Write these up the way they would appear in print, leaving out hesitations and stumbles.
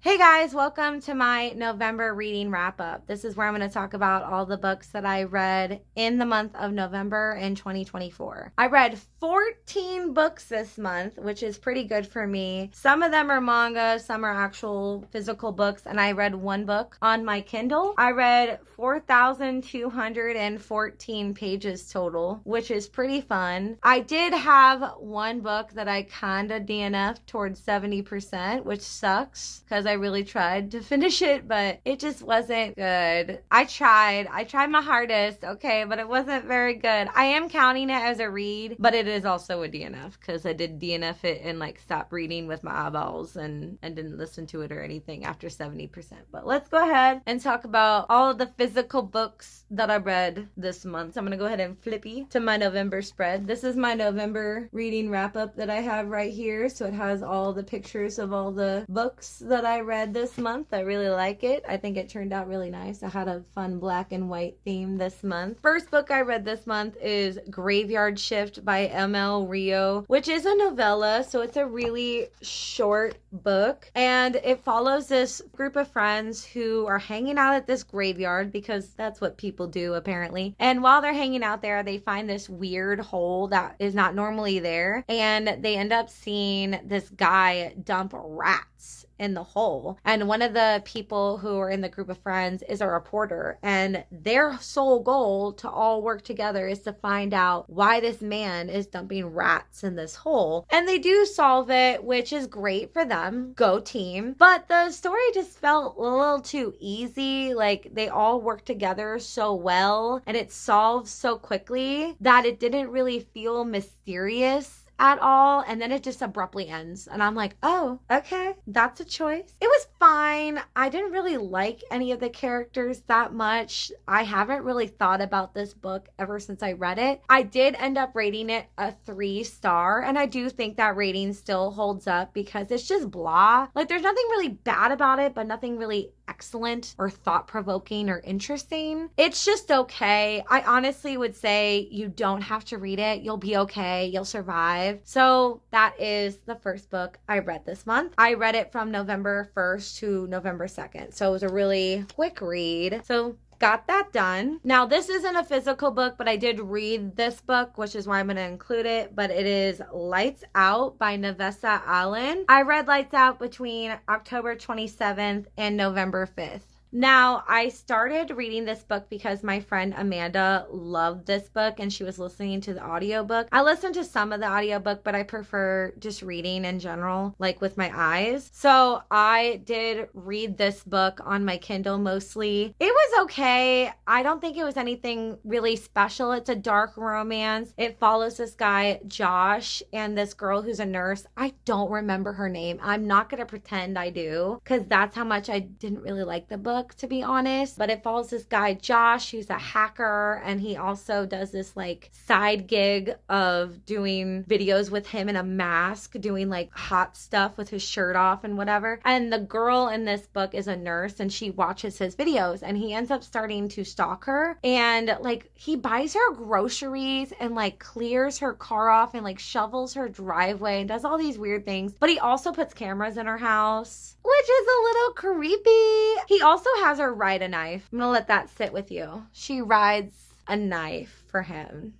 Hey guys, welcome to my November reading wrap up. This is where I'm going to talk about all the books that I read in the month of November in 2024. I read 14 books this month, which is pretty good for me. Some of them are manga, some are actual physical books, and I read one book on my Kindle. I read 4,214 pages total, which is pretty fun. I did have one book that I kind of DNF'd towards 70%, which sucks because I really tried to finish it, but it just wasn't good. I tried my hardest, okay, but it wasn't very good. I am counting it as a read, but it is also a DNF because I did DNF it and stop reading with my eyeballs and didn't listen to it or anything after 70%. But let's go ahead and talk about all of the physical books that I read this month. So I'm gonna go ahead and flippy to my November spread. This is my November reading wrap up that I have right here. So it has all the pictures of all the books that I read this month. I really like it. I think it turned out really nice. I had a fun black and white theme this month. First book I read this month is Graveyard Shift by ML Rio, which is a novella, so it's a really short book, and it follows this group of friends who are hanging out at this graveyard because that's what people do apparently. And while they're hanging out there, they find this weird hole that is not normally there, and they end up seeing this guy dump rats in the hole. And one of the people who are in the group of friends is a reporter, and their sole goal to all work together is to find out why this man is dumping rats in this hole. And they do solve it, which is great for them. Go team. But the story just felt a little too easy. They all work together so well and it solves so quickly that it didn't really feel mysterious at all, and then it just abruptly ends, and I'm like, oh, okay, that's a choice. It was fine. I didn't really like any of the characters that much. I haven't really thought about this book ever since I read it. I did end up rating it a 3-star, and I do think that rating still holds up because it's just blah. There's nothing really bad about it, but nothing really excellent or thought-provoking or interesting. It's just okay. I honestly would say you don't have to read it. You'll be okay. You'll survive. So that is the first book I read this month. I read it from November 1st to November 2nd. So it was a really quick read. So got that done. Now, this isn't a physical book, but I did read this book, which is why I'm going to include it. But it is Lights Out by Nevessa Allen. I read Lights Out between October 27th and November 5th. Now, I started reading this book because my friend Amanda loved this book and she was listening to the audiobook. I listened to some of the audiobook, but I prefer just reading in general, with my eyes. So I did read this book on my Kindle mostly. It was okay. I don't think it was anything really special. It's a dark romance. It follows this guy, Josh, and this girl who's a nurse. I don't remember her name. I'm not going to pretend I do because that's how much I didn't really like the book, to be honest. But it follows this guy Josh who's a hacker, and he also does this side gig of doing videos with him in a mask, doing hot stuff with his shirt off and whatever. And the girl in this book is a nurse, and she watches his videos, and he ends up starting to stalk her, and he buys her groceries and clears her car off and shovels her driveway and does all these weird things. But he also puts cameras in her house, which is a little creepy. He also has her ride a knife. I'm gonna let that sit with you. She rides a knife for him.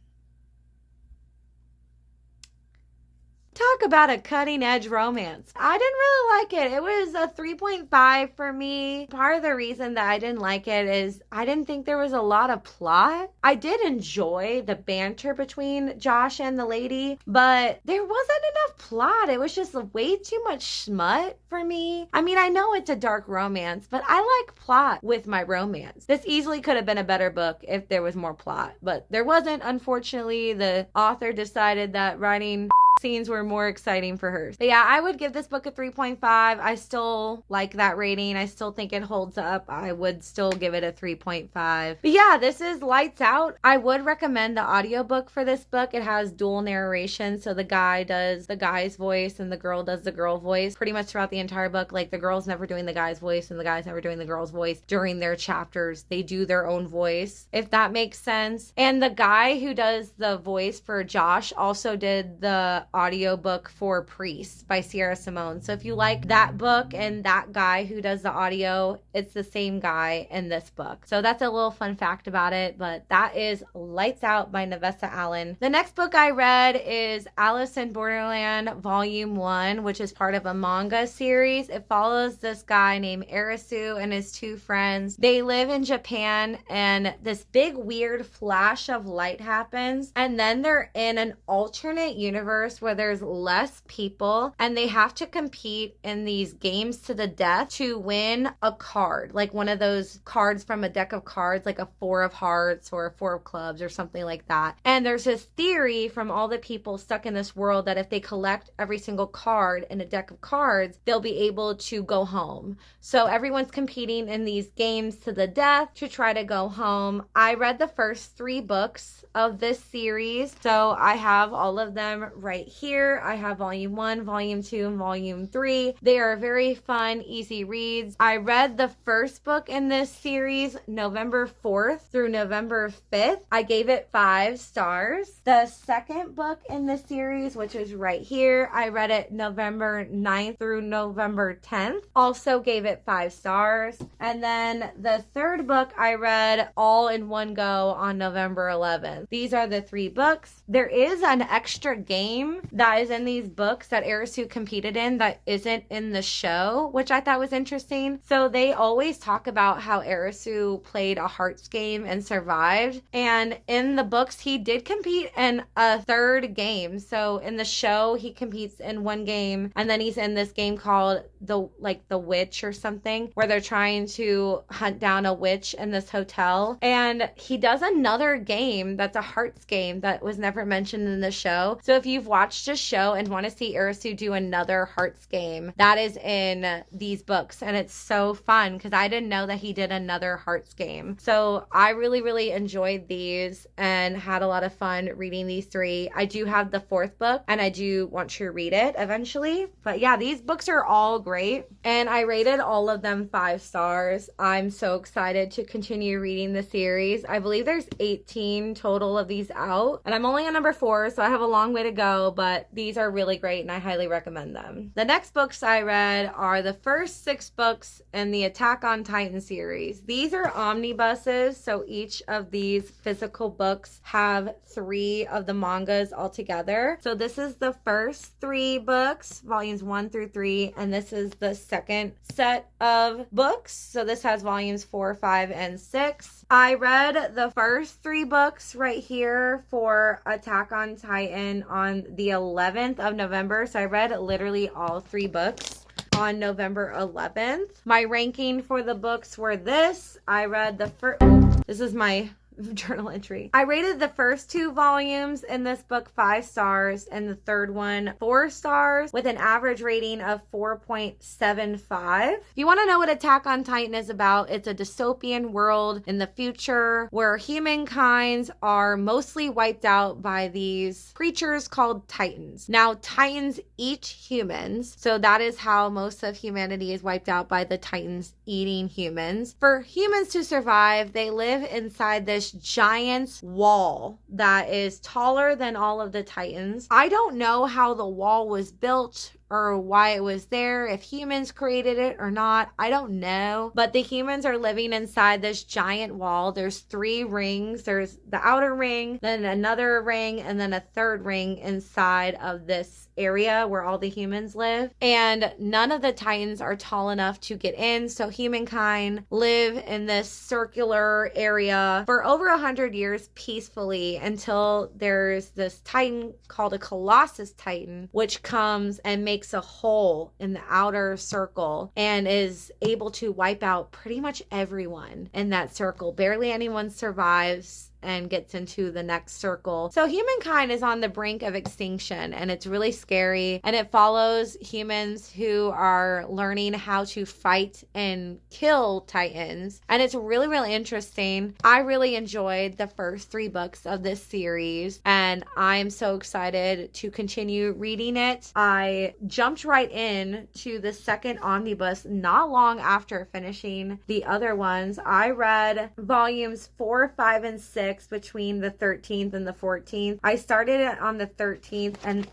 Talk about a cutting edge romance. I didn't really like it. It was a 3.5 for me. Part of the reason that I didn't like it is I didn't think there was a lot of plot. I did enjoy the banter between Josh and the lady, but there wasn't enough plot. It was just way too much smut for me. I mean, I know it's a dark romance, but I like plot with my romance. This easily could have been a better book if there was more plot, but there wasn't. Unfortunately, the author decided that writing scenes were more exciting for her. But yeah, I would give this book a 3.5. I still like that rating. I still think it holds up. I would still give it a 3.5. But yeah, this is Lights Out. I would recommend the audiobook for this book. It has dual narration, so the guy does the guy's voice and the girl does the girl voice pretty much throughout the entire book. The girl's never doing the guy's voice and the guy's never doing the girl's voice during their chapters. They do their own voice, if that makes sense. And the guy who does the voice for Josh also did the audiobook for Priests by Sierra Simone. So if you like that book and that guy who does the audio, it's the same guy in this book. So that's a little fun fact about it, but that is Lights Out by Nevessa Allen. The next book I read is Alice in Borderland Volume 1, which is part of a manga series. It follows this guy named Arisu and his two friends. They live in Japan, and this big weird flash of light happens, and then they're in an alternate universe where there's less people, and they have to compete in these games to the death to win a card, like one of those cards from a deck of cards, like a 4 of hearts or a 4 of clubs or something like that. And there's this theory from all the people stuck in this world that if they collect every single card in a deck of cards, they'll be able to go home. So everyone's competing in these games to the death to try to go home. I read the first 3 books of this series, so I have all of them right here. I have volume 1, volume 2, and volume 3. They are very fun, easy reads. I read the first book in this series November 4th through November 5th. I gave it 5 stars. The second book in this series, which is right here, I read it November 9th through November 10th. Also gave it 5 stars. And then the third book I read all in one go on November 11th. These are the 3 books. There is an extra game that is in these books that Arisu competed in that isn't in the show, which I thought was interesting. So they always talk about how Arisu played a hearts game and survived. And in the books, he did compete in a third game. So in the show, he competes in one game, and then he's in this game called the Witch or something, where they're trying to hunt down a witch in this hotel. And he does another game that's a hearts game that was never mentioned in the show. So if you've watched a show and want to see Arisu do another hearts game, that is in these books, and it's so fun because I didn't know that he did another hearts game. So I really enjoyed these and had a lot of fun reading these 3. I do have the 4th book, and I do want to read it eventually. But yeah, these books are all great, and I rated all of them 5 stars. I'm so excited to continue reading the series. I believe there's 18 total of these out, and I'm only on number 4, so I have a long way to go, but these are really great and I highly recommend them. The next books I read are the first 6 books in the Attack on Titan series. These are omnibuses, so each of these physical books have 3 of the mangas all together. So this is the first 3 books, volumes 1 through 3, and this is the second set of books. So this has volumes 4, 5, and 6. I read the first 3 books right here for Attack on Titan on the 11th of November. So I read literally all 3 books on November 11th. My ranking for the books were this. I read the first... This is my journal entry. I rated the first 2 volumes in this book 5 stars and the third one 4 stars with an average rating of 4.75. If you want to know what Attack on Titan is about, it's a dystopian world in the future where humankind are mostly wiped out by these creatures called Titans. Now, Titans eat humans, so that is how most of humanity is wiped out, by the Titans eating humans. For humans to survive, they live inside this giant wall that is taller than all of the Titans. I don't know how the wall was built or why it was there, if humans created it or not, I don't know. But the humans are living inside this giant wall. There's 3 rings. There's the outer ring, then another ring, and then a third ring inside of this area where all the humans live. And none of the Titans are tall enough to get in, so humankind live in this circular area for over 100 years peacefully until there's this Titan called a Colossus Titan, which comes and makes a hole in the outer circle and is able to wipe out pretty much everyone in that circle. Barely anyone survives and gets into the next circle. So humankind is on the brink of extinction, and it's really scary, and it follows humans who are learning how to fight and kill Titans, and it's really interesting. I really enjoyed the first 3 books of this series, and I'm so excited to continue reading it. I jumped right in to the second omnibus not long after finishing the other ones. I read volumes 4, 5, and 6 between the 13th and the 14th. I started it on the 13th, and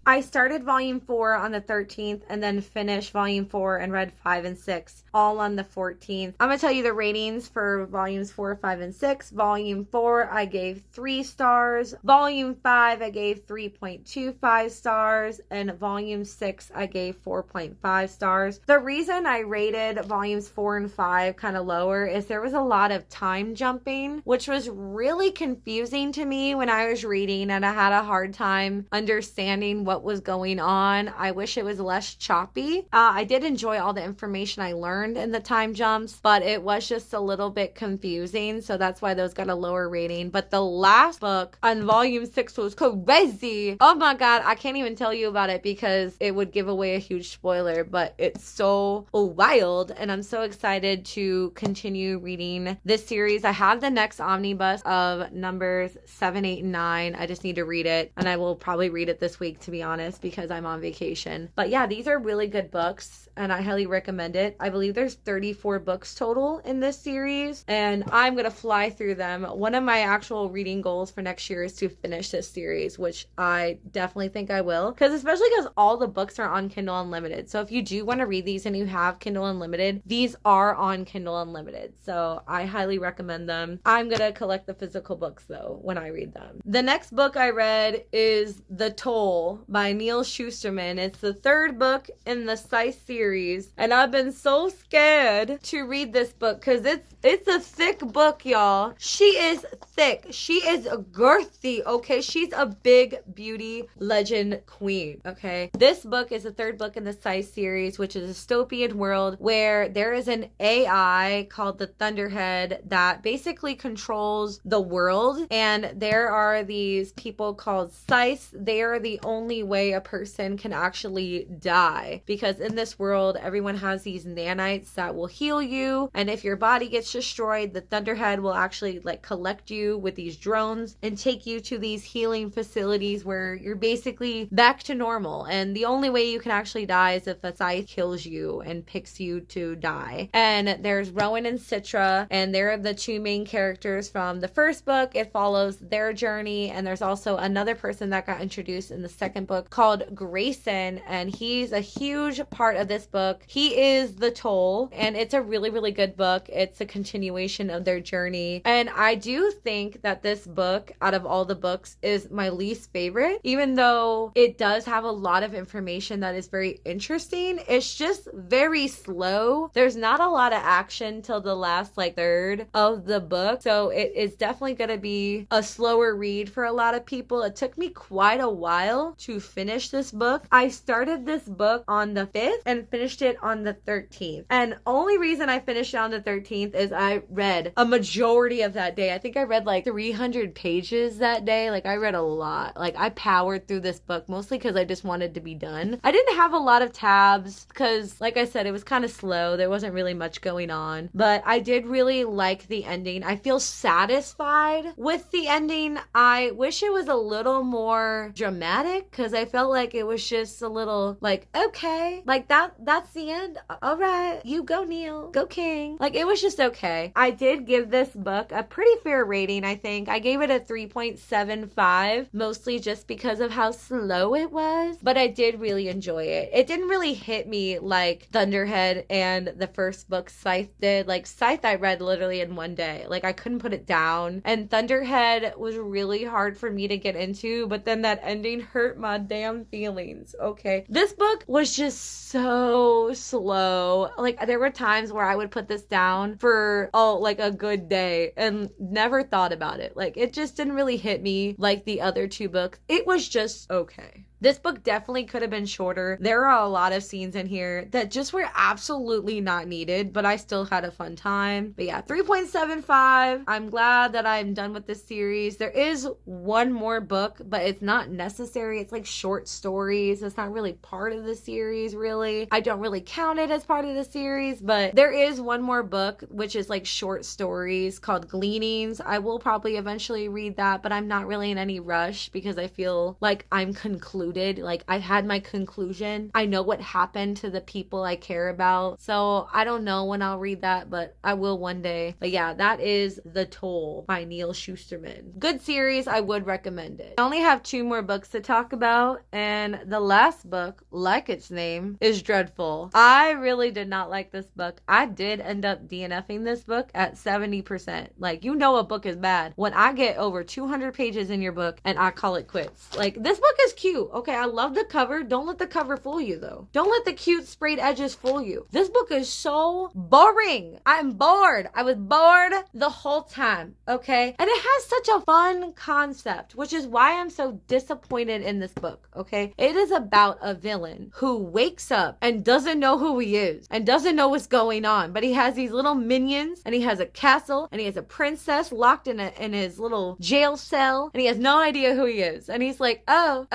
I started volume 4 on the 13th and then finished volume 4 and read 5 and 6 all on the 14th. I'm going to tell you the ratings for volumes 4, 5, and 6. Volume 4, I gave 3 stars. Volume 5, I gave 3.25 stars. And volume 6, I gave 4.5 stars. The reason I rated volumes 4 and 5 kind of lower is there was a lot of time jumping, which was really confusing to me when I was reading, and I had a hard time understanding what was going on. I wish it was less choppy. I did enjoy all the information I learned in the time jumps, but it was just a little bit confusing, so that's why those got a lower rating. But the last book on volume 6 was crazy. Oh my god, I can't even tell you about it because it would give away a huge spoiler, but it's so wild, and I'm so excited to continue reading this series. I have the next omnibus of numbers 7, 8, and 9. I just need to read it, and I will probably read it this week, to be honest, because I'm on vacation. But yeah, these are really good books, and I highly recommend it. I believe there's 34 books total in this series, and I'm gonna fly through them. One of my actual reading goals for next year is to finish this series, which I definitely think I will, especially because all the books are on Kindle Unlimited. So if you do want to read these and you have Kindle Unlimited, these are on Kindle Unlimited, so I highly recommend them. I'm gonna collect the physical books though when I read them. The next book I read is The Toll by Neil Shusterman. It's the 3rd book in the Scythe series, and I've been so scared to read this book because it's a thick book, y'all. She is thick. She is girthy, okay? She's a big beauty legend queen, okay? This book is the 3rd book in the Scythe series, which is a dystopian world where there is an AI called the Thunderhead that basically controls the world, and there are these people called Scythes. They are the only way a person can actually die, because in this world everyone has these nanites that will heal you, and if your body gets destroyed, the Thunderhead will actually collect you with these drones and take you to these healing facilities where you're basically back to normal. And the only way you can actually die is if a Scythe kills you and picks you to die. And there's Rowan and Citra, and they're the 2 main characters from the 1st book. It follows their journey, and there's also another person that got introduced in the 2nd book called Grayson, and he's a huge part of this book. He is the Toll, and it's a really, really good book. It's a continuation of their journey, and I do think that this book, out of all the books, is my least favorite, even though it does have a lot of information that is very interesting. It's just very slow. There's not a lot of action till the last 1/3 of the book, so it is definitely going to be a slower read for a lot of people. It took me quite a while to finish this book. I started this book on the 5th and finished it on the 13th, and only reason I finished it on the 13th is I read a majority of that day. I think I read 300 pages that day. I read a lot. I powered through this book mostly because I just wanted to be done. I didn't have a lot of tabs because, like I said, it was kind of slow. There wasn't really much going on, but I did really like the ending. I feel satisfied with the ending. I wish it was a little more dramatic because I felt like it was just a little okay, that's the end. All right, you go, Neil, go King. It was just okay. I did give this book a pretty fair rating. I think I gave it a 3.75, mostly just because of how slow it was, but I did really enjoy it. It didn't really hit me like Thunderhead and the 1st book Scythe did. Scythe I read literally in one day. I couldn't put it down, and Thunderhead was really hard for me to get into, but then that ending hurt my damn feelings, okay? This book was just so slow. There were times where I would put this down for a good day and never thought about it. It just didn't really hit me like the other 2 books. It was just okay. This book definitely could have been shorter. There are a lot of scenes in here that just were absolutely not needed, but I still had a fun time. But yeah, 3.75. I'm glad that I'm done with this series. There is one more book, but it's not necessary. It's short stories. It's not really part of the series, really. I don't really count it as part of the series, but there is one more book, which is short stories called Gleanings. I will probably eventually read that, but I'm not really in any rush because I feel like I'm concluding concluded. Like, I've had my conclusion. I know what happened to the people I care about. So I don't know when I'll read that, but I will one day. But yeah, that is The Toll by Neil Shusterman. Good series. I would recommend it. I only have 2 more books to talk about, and the last book, like its name, is dreadful. I really did not like this book. I did end up DNFing this book at 70%. Like, you know a book is bad when I get over 200 pages in your book and I call it quits. Like, this book is cute. Okay, I love the cover. Don't let the cover fool you, though. Don't let the cute sprayed edges fool you. This book is so boring. I'm bored. I was bored the whole time, okay? And it has such a fun concept, which is why I'm so disappointed in this book, okay? It is about a villain who wakes up and doesn't know who he is and doesn't know what's going on, but he has these little minions and he has a castle and he has a princess locked in his little jail cell and he has no idea who he is. And he's like, oh,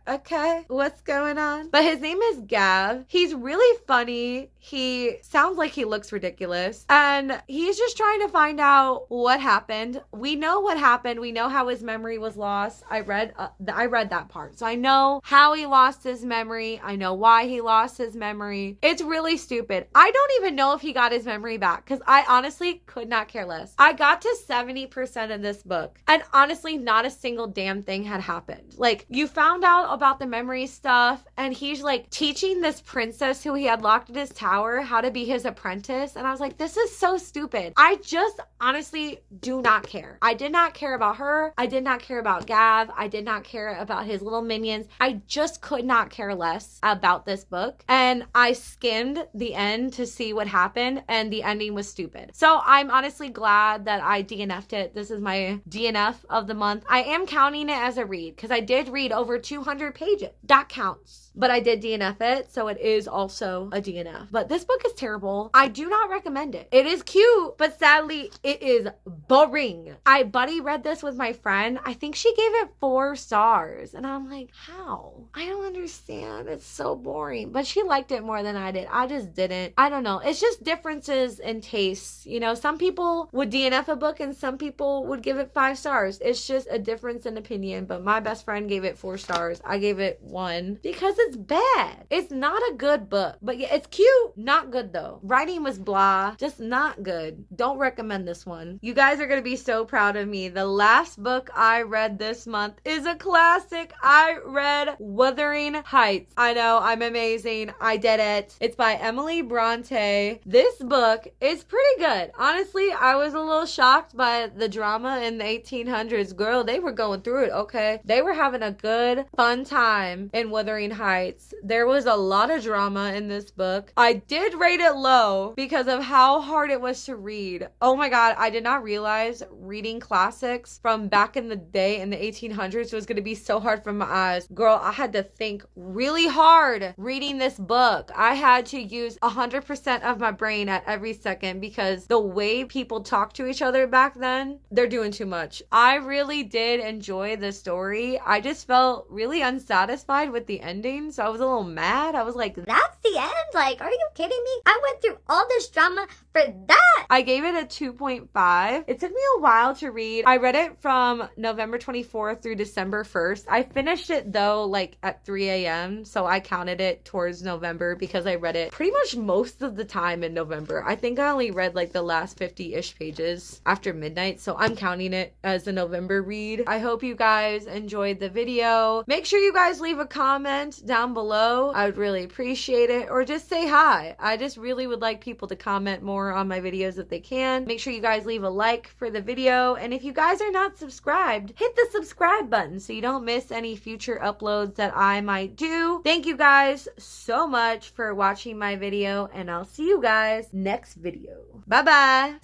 okay, what's going on? But his name is Gav. He's really funny. He sounds like he looks ridiculous. And he's just trying to find out what happened. We know what happened. We know how his memory was lost. I read that part. So I know how he lost his memory. I know why he lost his memory. It's really stupid. I don't even know if he got his memory back because I honestly could not care less. I got to 70% of this book and honestly not a single damn thing had happened. Like, you found out about the memory stuff and he's like teaching this princess who he had locked in his tower how to be his apprentice. And I was like, this is so stupid. I just honestly do not care. I did not care about her. I did not care about Gav. I did not care about his little minions. I just could not care less about this book. And I skimmed the end to see what happened and the ending was stupid. So I'm honestly glad that I DNF'd it. This is my DNF of the month. I am counting it as a read because I did read over 200 pages. That counts. But I did DNF it, so it is also a DNF. But this book is terrible. I do not recommend it. It is cute, but sadly, it is boring. I buddy read this with my friend. I think she gave it 4 stars. And I'm like, how? I don't understand. It's so boring. But she liked it more than I did. I just didn't. I don't know. It's just differences in tastes. You know, some people would DNF a book and some people would give it 5 stars. It's just a difference in opinion. But my best friend gave it 4 stars. I gave it 1 because it's bad. It's not a good book. But yeah, it's cute. Not good though. Writing was blah. Just not good. Don't recommend this one. You guys are going to be so proud of me. The last book I read this month is a classic. I read Wuthering Heights. I know, I'm amazing. I did it. It's by Emily Bronte. This book is pretty good. Honestly, I was a little shocked by the drama in the 1800s. Girl, they were going through it, okay? They were having a good, fun time in Wuthering Heights. There was a lot of drama in this book. I did rate it low because of how hard it was to read. Oh my god, I did not realize reading classics from back in the day in the 1800s was going to be so hard for my eyes. Girl, I had to think really hard reading this book. I had to use 100% of my brain at every second because the way people talk to each other back then, they're doing too much. I really did enjoy the story. I just felt really unsatisfied with the ending, so I was a little mad. I was like, that's the end? Like, are you kidding me? I went through all this drama for that. I gave it a 2.5. It took me a while to read. I read it from November 24th through December 1st. I finished it though like at 3 a.m. So I counted it towards November because I read it pretty much most of the time in November. I think I only read like the last 50-ish pages after midnight. So I'm counting it as a November read. I hope you guys enjoyed the video. Make sure you guys leave a comment down below. I would really appreciate it. Or just say hi. I just really would like people to comment more on my videos if they can. Make sure you guys leave a like for the video. And if you guys are not subscribed, hit the subscribe button so you don't miss any future uploads that I might do. Thank you guys so much for watching my video, and I'll see you guys next video. Bye bye.